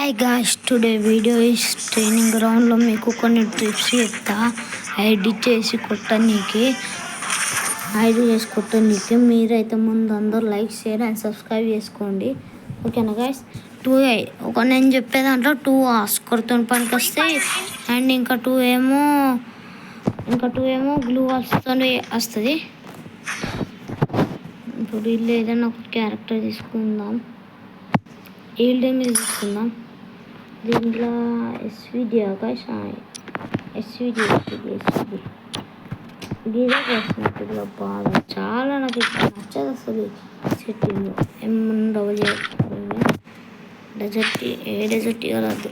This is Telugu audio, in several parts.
Hi guys, today video is training గ్రౌండ్లో మీకు కొన్ని ట్రిప్స్ చెప్తా. ఐడి చేసి కొట్టనీకి మీరైతే ముందు అందరూ లైక్ షేర్ అండ్ సబ్స్క్రైబ్ చేసుకోండి. ఓకేనా గాయ్స్? నేను చెప్పే దాంట్లో 2 ఆస్కర్తో పనికి వస్తాయి అండ్ ఇంకా 2 ఏమో గ్లూ వాల్స్తో వస్తుంది. ఇప్పుడు వీళ్ళు ఏదైనా ఒక క్యారెక్టర్ తీసుకుందాం. ఈల్డే మీద తీసుకుందాం. దీంట్లో ఎస్విడి గీదా వేసినట్టుగా బాగా చాలా నాకు ఇక్కడ నచ్చదు అసలు. సెట్టింగ్ M డెజర్ట్ ఇవ్వరాదు.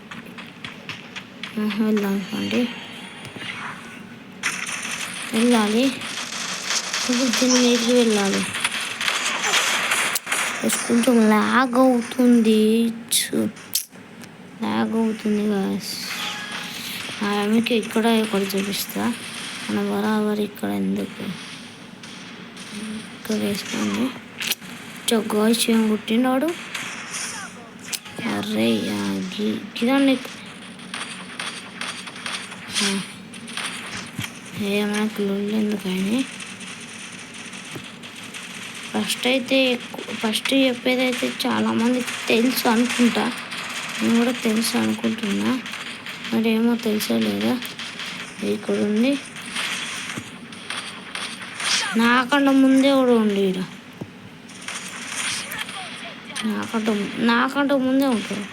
వెళ్దాం అండి, వెళ్ళాలి. ఇప్పుడు దీని మీదకి వెళ్ళాలి. కొంచెం లాగ్ అవుతుంది గాయస్. ఆమెకి ఇక్కడ చూపిస్తా. మన బరాబర్ ఇక్కడ ఎందుకు ఇక్కడ వేసుకోండి. గాయస్ ఏం కుట్టినాడు. అరే గిదాన్ని ఏమైనా క్లూళ్ళు ఎందుకని ఫస్ట్ చెప్పేదైతే చాలామందికి తెలుసు అనుకుంటా. నేను కూడా తెలుసు అనుకుంటున్నా, మరేమో తెలుసో లేదా. ఇక్కడ ఉంది, నాకంటే ముందే కూడా ఉంది. ఇక్కడ నాకంటే ముందే ఉంటాడు.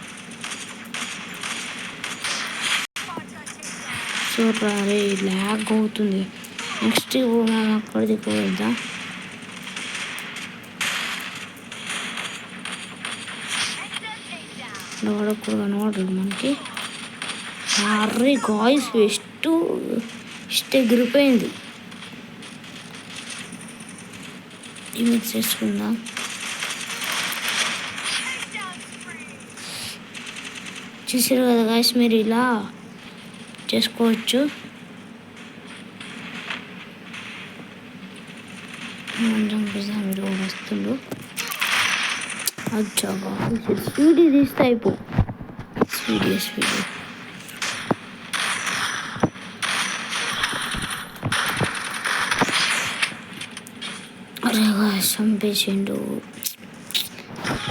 చూడరా, అరే ల్యాగ్ అవుతుంది. నెక్స్ట్ మనం అక్కడికి వెళ్దాం. కూడా కనబడదు మనకి. అర్రే గాయ్స్, ఇష్ట ఎగిరిపోయింది. మిక్స్ చేసుకుందాం. చూసారు కదా గాయ్స్, మీరు ఇలా చేసుకోవచ్చు. మీరు వస్తుండ్రు. అచ్చా స్వీడీ తీస్తే అయిపో. స్వీడీ అరే చంపేసిండు.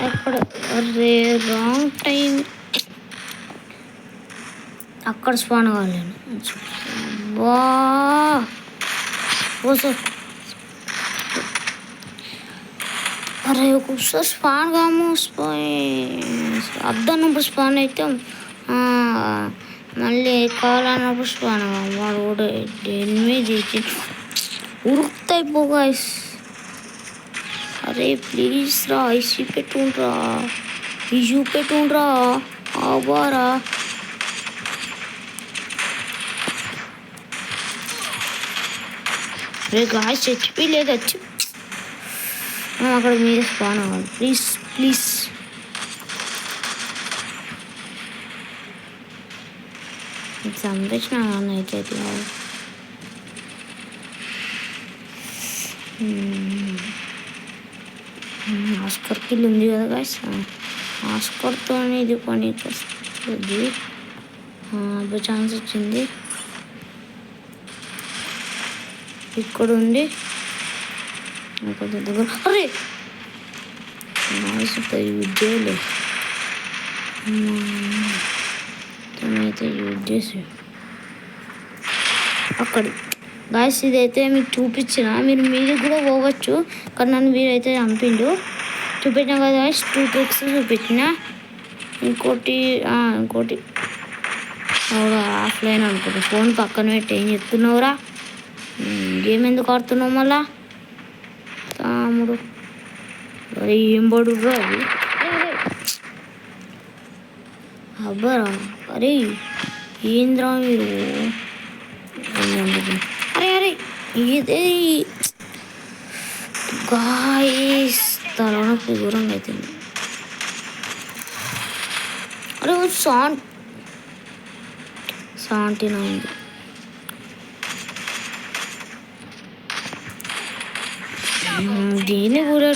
అక్కడ అరే రాంగ్ టైం. అక్కడ స్పాన్ కాలేను. బా అరే ఒక్కొక్కసారి స్పాన్ కాము. అద్దన్నప్పుడు స్పాన్ అయితే మళ్ళీ కావాలన్నప్పుడు స్పాన్ కాము. వాడు కూడా 8 ఉరుకుతాయి పోగా. అరే ప్లీజ్ రా, ఇసి పెట్టుండ్రా, ఇష్యూ పెట్టుండ్రా. అవ్వరా రే గాయస్, హెచ్పి లేదు. అక్కడ మీద స్పాన్ అవ్వాలి. ప్లీజ్ సంరక్షణ అయితే కాదు. ఆస్కర్ కిల్ ఉంది కదా గాయస్. ఆస్కర్తో ఇది పనికి వస్తుంది. ఛాన్స్ వచ్చింది. ఇక్కడ ఉంది. అరే యూజ్ చేయలే. అయితే యూజ్ చేసి అక్కడ గాయస్ ఇదైతే మీకు చూపించిన. మీరు కూడా పోవచ్చు, కానీ నన్ను మీరైతే చంపిండు. చూపించిన కదా గాయస్, 2 ట్రిక్స్ చూపించిన. ఇంకోటి ఆఫ్లైన్ అనుకుంటా. ఫోన్ పక్కన పెట్టి ఏం చెప్తున్నావురా? గేమ్ ఎందుకు ఆడుతున్నావు మళ్ళా తాముడు? అరే ఏం పడుర్రా అది. అబ్బరా అరే ఏంద్రా మీరు. అరే ఇదే గాయస్, తలనొప్పి దూరంగా అవుతుంది. అరే సాంటినా ఉంది. దీన్ని కూడా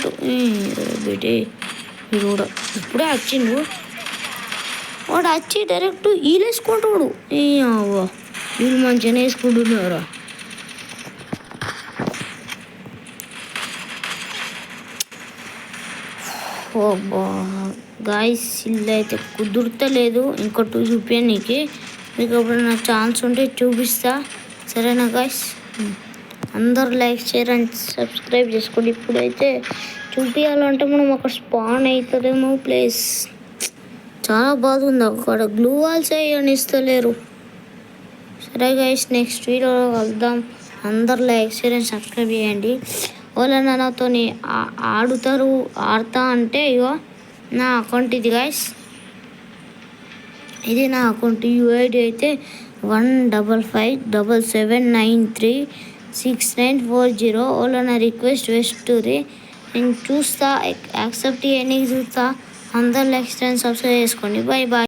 బిడ్డే మీరు కూడా ఇప్పుడే వచ్చిండు. వాడు వచ్చి డైరెక్ట్ వీళ్ళు వేసుకుంటాడు. వీళ్ళు మంచిగానే వేసుకుంటున్నారా. గాయస్ ఇల్లు అయితే కుదురుతలేదు. ఇంకో 2 చూపించనీకి మీకు ఎప్పుడైనా ఛాన్స్ ఉంటే చూపిస్తా. సరేనా గాయస్, అందరు లైక్ షేర్ అండ్ సబ్స్క్రైబ్ చేసుకోండి. ఇప్పుడైతే చూపించాలంటే మనం అక్కడ స్పాన్ అవుతుందేమో ప్లేస్. చాలా బాధ ఉంది, అక్కడ గ్లూ వాల్స్ ఇస్తలేరు. సరే గైస్, నెక్స్ట్ వీడియోలో కలుద్దాం. అందరు లైక్ షేర్ అండ్ సబ్స్క్రైబ్ చేయండి. వాళ్ళ నాతో ఆడతా అంటే ఇగో నా అకౌంట్ ఇది గైస్, ఇది నా అకౌంట్. యూఐడి అయితే 15577936940. వాళ్ళ నా రిక్వెస్ట్ వేస్తుర్రి, నేను చూస్తా, యాక్సెప్ట్ చేయడానికి చూస్తా. అందరు లైక్ అండ్ సబ్స్క్రైబ్ చేసుకోండి. Bye bye.